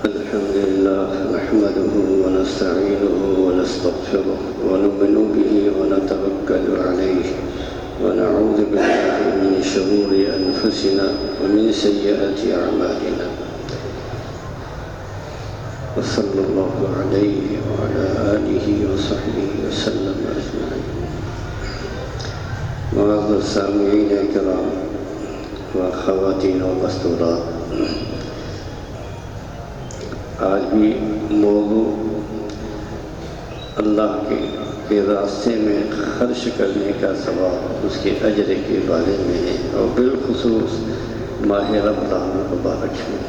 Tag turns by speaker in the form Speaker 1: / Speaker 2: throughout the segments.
Speaker 1: الحمد لله نحمده ونستعينه ونستغفره ونؤمن به ونتوكل عليه ونعوذ بالله من شرور أنفسنا ومن سيئات أعمالنا وصلى الله عليه وعلى آله وصحبه وسلم أجمعين. معزز سامعین کرام و خواتین و مستورات، آج بھی موضوع اللہ کے راستے میں خرچ کرنے کا ثواب، اس کے اجر کے بارے میں ہے، اور بالخصوص ماہ رمضان مبارک میں۔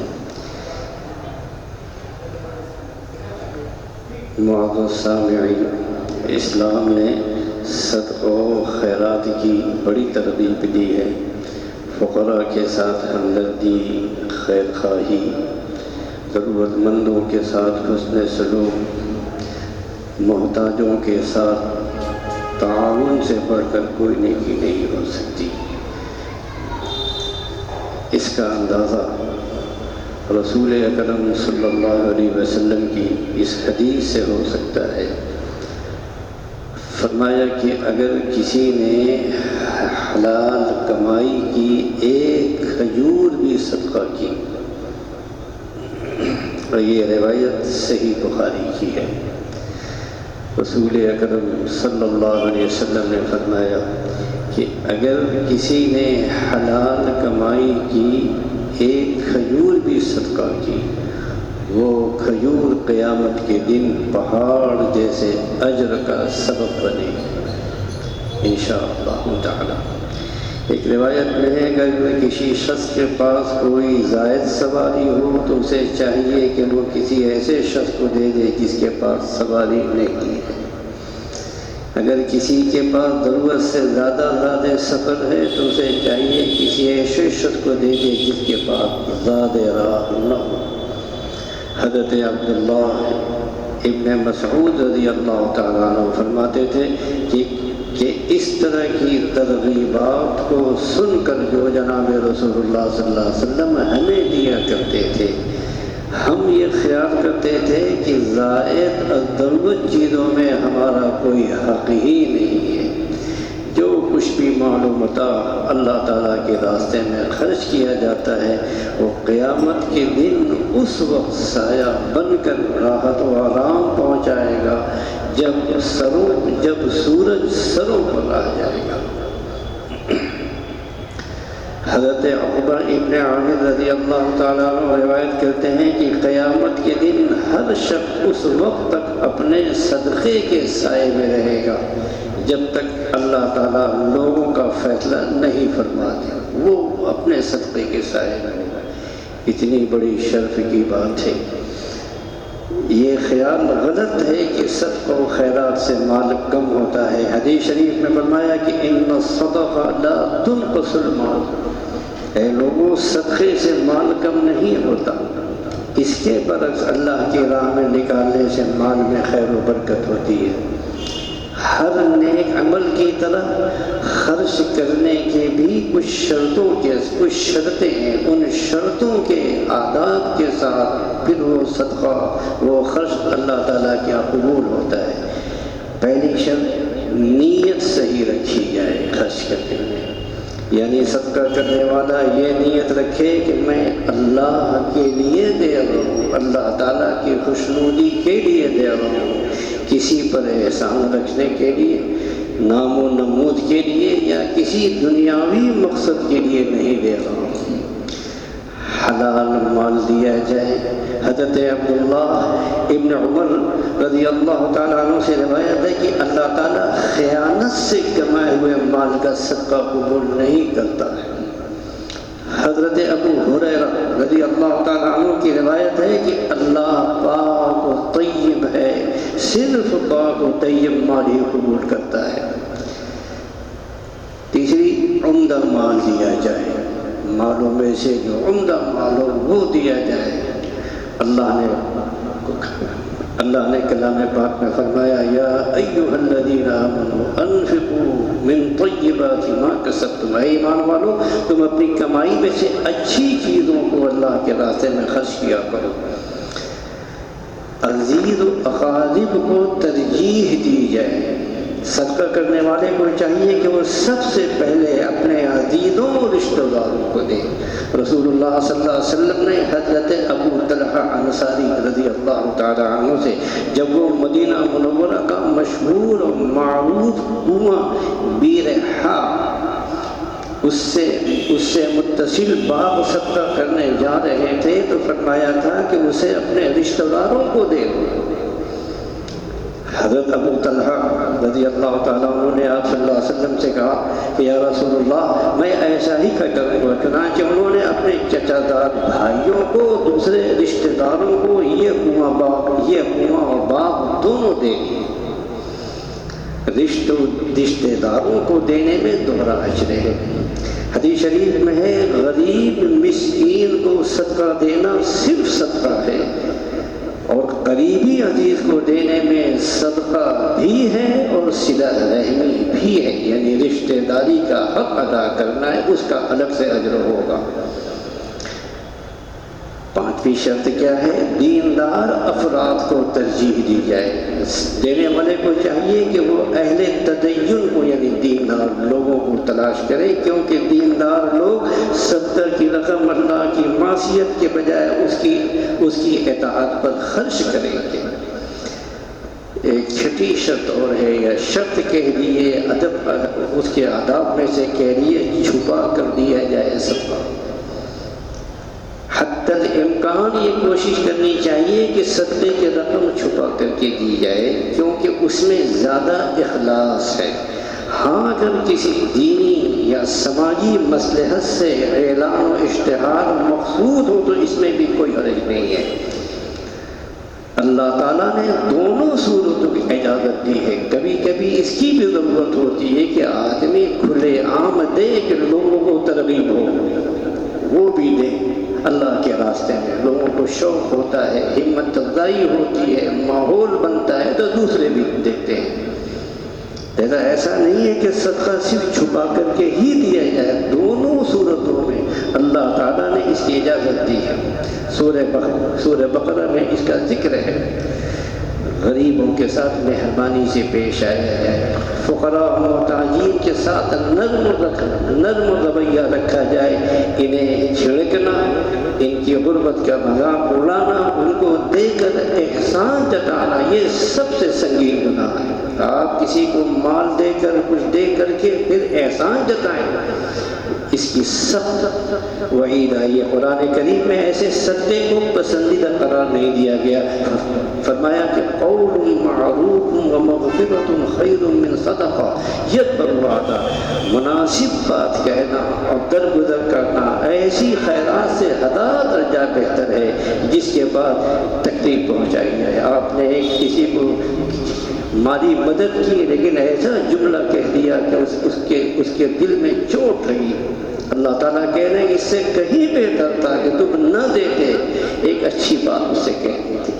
Speaker 1: معزز سامعین، اسلام نے صدقہ و خیرات کی بڑی ترغیب دی ہے۔ فقراء کے ساتھ ہمدردی، خیر خواہی، ضرورت مندوں کے ساتھ حسن سلوک، محتاجوں کے ساتھ تعاون سے بڑھ کر کوئی نیکی نہیں ہو سکتی۔ اس کا اندازہ رسول اکرم صلی اللہ علیہ وسلم کی اس حدیث سے ہو سکتا ہے۔ فرمایا کہ اگر کسی نے حلال کمائی کی ایک کھجور بھی صدقہ کی، اور یہ روایت صحیح بخاری کی ہے، رسول اکرم صلی اللہ علیہ وسلم نے فرمایا کہ اگر کسی نے حلال کمائی کی ایک کھجور بھی صدقہ کی، وہ کھجور قیامت کے دن پہاڑ جیسے اجر کا سبب بنے انشاءاللہ تعالی۔ ایک روایت میں ہے کہ اگر کسی شخص کے پاس کوئی زائد سواری ہو تو اسے چاہیے کہ وہ کسی ایسے شخص کو دے دے جس کے پاس سواری نہیں ہے۔ اگر کسی کے پاس ضرورت سے زیادہ سفر ہے تو اسے چاہیے کسی ایسے شخص کو دے دے جس کے پاس زیادہ راہ نہ ہو۔ حضرت عبداللہ ابن مسعود رضی اللہ تعالیٰ عنہ فرماتے تھے کہ اس طرح کی ترغیبات کو سن کر جو جناب رسول اللہ صلی اللہ علیہ وسلم ہمیں دیا کرتے تھے، ہم یہ خیال کرتے تھے کہ زائد اور ضرورت چیزوں میں ہمارا کوئی حق ہی نہیں ہے۔ جو کچھ بھی معلومات اللہ تعالیٰ کے راستے میں خرچ کیا جاتا ہے وہ قیامت کے دن اس وقت سایہ بن کر راحت و آرام پہنچائے گا جب سورج سروں پر آ جائے گا۔ حضرت عقبہ ابن عامر رضی اللہ تعالیٰ عنہ روایت کرتے ہیں کہ قیامت کے دن ہر شخص اس وقت تک اپنے صدقے کے سائے میں رہے گا جب تک اللہ تعالیٰ لوگوں کا فیصلہ نہیں فرماتے، وہ اپنے صدقے کے سائے میں رہے گا۔ اتنی بڑی شرف کی بات ہے۔ یہ خیال غلط ہے کہ صدقہ و خیرات سے مال کم ہوتا ہے۔ حدیث شریف میں فرمایا کہ ان الصدقہ لا تنقص المال، اے لوگوں صدقے سے مال کم نہیں ہوتا۔ اس کے برعکس اللہ کی راہ میں نکالنے سے مال میں خیر و برکت ہوتی ہے۔ ہر نیک عمل کی طرح خرچ کرنے کے بھی کچھ شرطیں ہیں، ان شرطوں کے آداب کے ساتھ پھر وہ صدقہ، وہ خرچ اللہ تعالیٰ کیا قبول ہوتا ہے۔ پہلی شرط، نیت صحیح رکھی جائے خرچ کرنے میں، یعنی صدقہ کرنے والا یہ نیت رکھے کہ میں اللہ کے لیے دے رہا ہوں، اللہ تعالیٰ کی خوشنودی کے لیے دے رہا ہوں، کسی پر احسان رکھنے کے لیے، نام و نمود کے لیے یا کسی دنیاوی مقصد کے لیے نہیں دے رہا ہوں۔ حلال مال دیا جائے۔ حضرت عبداللہ ابن عمر رضی اللہ تعالیٰ عنہ سے روایت ہے کہ اللہ تعالیٰ خیانت سے کمائے ہوئے مال کا صدقہ قبول نہیں کرتا ہے۔ حضرت ابو ہریرہ رضی اللہ تعالیٰ عنہ کی روایت ہے کہ اللہ پاک و طیب ہے، صرف پاک و طیب مال ہی قبول کرتا ہے۔ تیسری، عمدہ مال دیا جائے، مالوں میں سے جو عمدہ مال ہو وہ دیا جائے۔ اللہ نے کلام پاک میں فرمایا یا ایھا الذین آمنوا انفقوا من طیبات ما کسبتم، اے ایمان والو تم اپنی کمائی میں سے اچھی چیزوں کو اللہ کے راستے میں خرچ کیا کرو۔ عزیز و اقارب کو ترجیح دی جائے۔ صدقہ کرنے والے کو چاہیے کہ وہ سب سے پہلے اپنے عزیزوں اور رشتہ داروں کو دے۔ رسول اللہ صلی اللہ علیہ وسلم نے حضرت ابو طلحہ انصاری رضی اللہ تعالی عنہ سے جب وہ مدینہ منورہ کا مشہور و معروف کنواں بیر حا اس سے متصل باب صدقہ کرنے جا رہے تھے تو فرمایا تھا کہ اسے اپنے رشتہ داروں کو دے دو۔ حضرت ابو طلحہ رضی اللہ تعالیٰ عنہ نے آپ صلی اللہ علیہ وسلم سے کہا کہ یا رسول اللہ میں ایسا ہی کروں گا۔ چنانچہ انہوں نے اپنے چچا دار بھائیوں کو دوسرے رشتہ داروں کو یہ کنواں اور باغ دونوں دے دیے۔ رشتہ داروں کو دینے میں دوہرا اجر ہے۔ حدیث شریف میں ہے غریب مسکین کو صدقہ دینا صرف صدقہ ہے، اور قریبی عزیز کو دینے میں صدقہ بھی ہے اور صلہ رحمی بھی ہے، یعنی رشتہ داری کا حق ادا کرنا ہے، اس کا الگ سے اجر ہوگا۔ پانچویں شرط کیا ہے؟ دیندار افراد کو ترجیح دی جائے۔ دینے والے کو چاہیے کہ وہ اہل تدین کو یعنی دیندار لوگوں کو تلاش کرے، کیونکہ دیندار لوگ صدقہ کی رقم اللہ کی معصیت کے بجائے اس کی اطاعت پر خرچ کریں گے۔ ایک چھٹی شرط اور ہے، یا شرط کہہ دیے، ادب اس کے آداب میں سے کہہ دیے چھپا کر دیا جائے صدقہ۔ حتی الامکان یہ کوشش کرنی چاہیے کہ صدقے کی رقم چھپا کر کے دی جائے، کیونکہ اس میں زیادہ اخلاص ہے۔ ہاں اگر کسی دینی یا سماجی مصلحت سے اعلان و اشتہار مقصود ہو تو اس میں بھی کوئی حرج نہیں ہے۔ اللہ تعالیٰ نے دونوں صورتوں کی اجازت دی ہے۔ کبھی کبھی اس کی بھی ضرورت ہوتی ہے کہ آدمی کھلے عام دے کہ لوگوں کو ترغیب ہو، وہ بھی دے اللہ کے راستے میں۔ لوگوں کو شوق ہوتا ہے، ہمت افزائی ہوتی ہے، ماحول بنتا ہے تو دوسرے بھی دیتے ہیں۔ ایسا نہیں ہے کہ صدقہ صرف چھپا کر کے ہی دیا جائے، دونوں صورتوں میں اللہ تعالیٰ نے اس کی اجازت دی ہے۔ سورہ بقرہ میں اس کا ذکر ہے۔ غریبوں کے ساتھ مہربانی سے پیش آیا جائے، فقراء و محتاجین کے ساتھ نرم رویہ رکھا جائے، انہیں چھڑکنا، ان کی غربت کا مذاق اڑانا، ان کو دے کر احسان جتانا یہ سب سے سنگین گناہ ہے۔ آپ کسی کو مال دے کر کچھ دے کر کے پھر احسان جتائیں، اس کی سخت وعید آئی ہے۔ قرآن کریم میں ایسے صدقے کو پسندیدہ قرار نہیں دیا گیا، فرمایا کہ قول معروف و مغفرۃ خیر من صدقہ یتبعها اذی۔ مناسب بات کہنا اور درگزر کرنا ایسی خیرات سے ہزار درجہ بہتر ہے جس کے بعد تکلیف پہنچائی جائے۔ آپ نے کسی کو مالی مدد کی لیکن ایسا جملہ کہہ دیا کہ اس کے دل میں چوٹ لگی۔ اللہ تعالیٰ کہہ رہے ہیں اس سے کہیں بہتر تھا کہ تم نہ دیتے، ایک اچھی بات اس سے کہنی تھی۔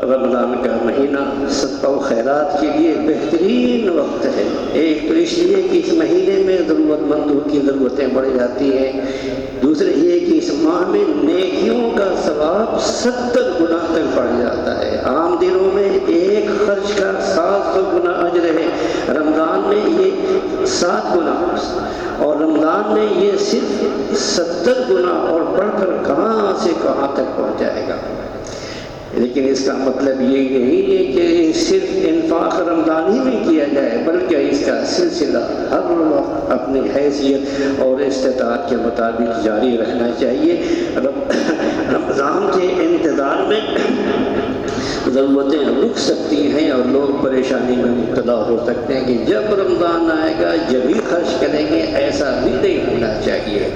Speaker 1: رمضان کا مہینہ صدقہ و خیرات کے لیے بہترین وقت ہے۔ ایک تو اس لیے کہ اس مہینے میں ضرورت مندوں کی ضرورتیں بڑھ جاتی ہیں، دوسرے یہ کہ اس ماہ میں نیکیوں کا ثواب 70 گنا تک بڑھ جاتا ہے۔ عام دنوں میں ایک خرچ کا 700 گنا اجر ہے، رمضان میں یہ 7 گنا، اور رمضان میں یہ صرف 70 گنا اور بڑھ کر کہاں سے کہاں تک پہنچ جائے گا۔ لیکن اس کا مطلب یہ نہیں ہے کہ صرف انفاق رمضان ہی میں کیا جائے، بلکہ اس کا سلسلہ ہر وقت اپنی حیثیت اور استطاعت کے مطابق جاری رہنا چاہیے۔ رمضان کے انتظار میں ضرورتیں رک سکتی ہیں اور لوگ پریشانی میں مبتلا ہو سکتے ہیں کہ جب رمضان آئے گا جب ہی خرچ کریں گے، ایسا بھی نہیں ہونا چاہیے۔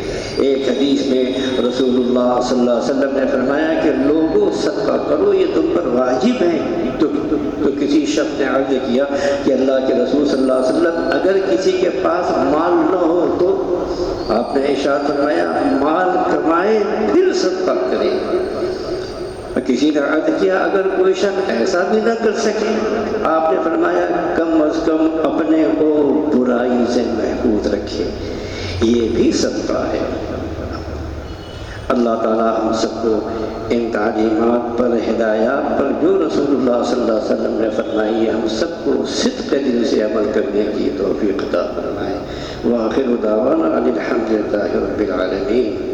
Speaker 1: ایک حدیث میں رسول اللہ صلی اللہ علیہ وسلم نے فرمایا کہ لوگوں صدقہ کرو، یہ تم پر واجب ہے۔ تو کسی شخص نے عرض کیا کہ اللہ کے رسول صلی اللہ علیہ وسلم اگر کسی کے پاس مال نہ ہو تو؟ آپ نے ارشاد فرمایا مال کمائے پھر صدقہ کرے۔ کسی نے عرض کیا اگر کوئی شخص ایسا بھی نہ کر سکے؟ آپ نے فرمایا کم از کم اپنے کو برائی سے محفوظ رکھے، یہ بھی صدقہ ہے۔ اللہ تعالی ہم سب کو ان تعلیمات پر، ہدایات پر جو رسول اللہ صلی اللہ علیہ وسلم نے فرمائی ہے، ہم سب کو صدق دل سے عمل کرنے کی توفیق عطا فرمائے۔ وآخر دعوانا الحمد للہ رب العالمین۔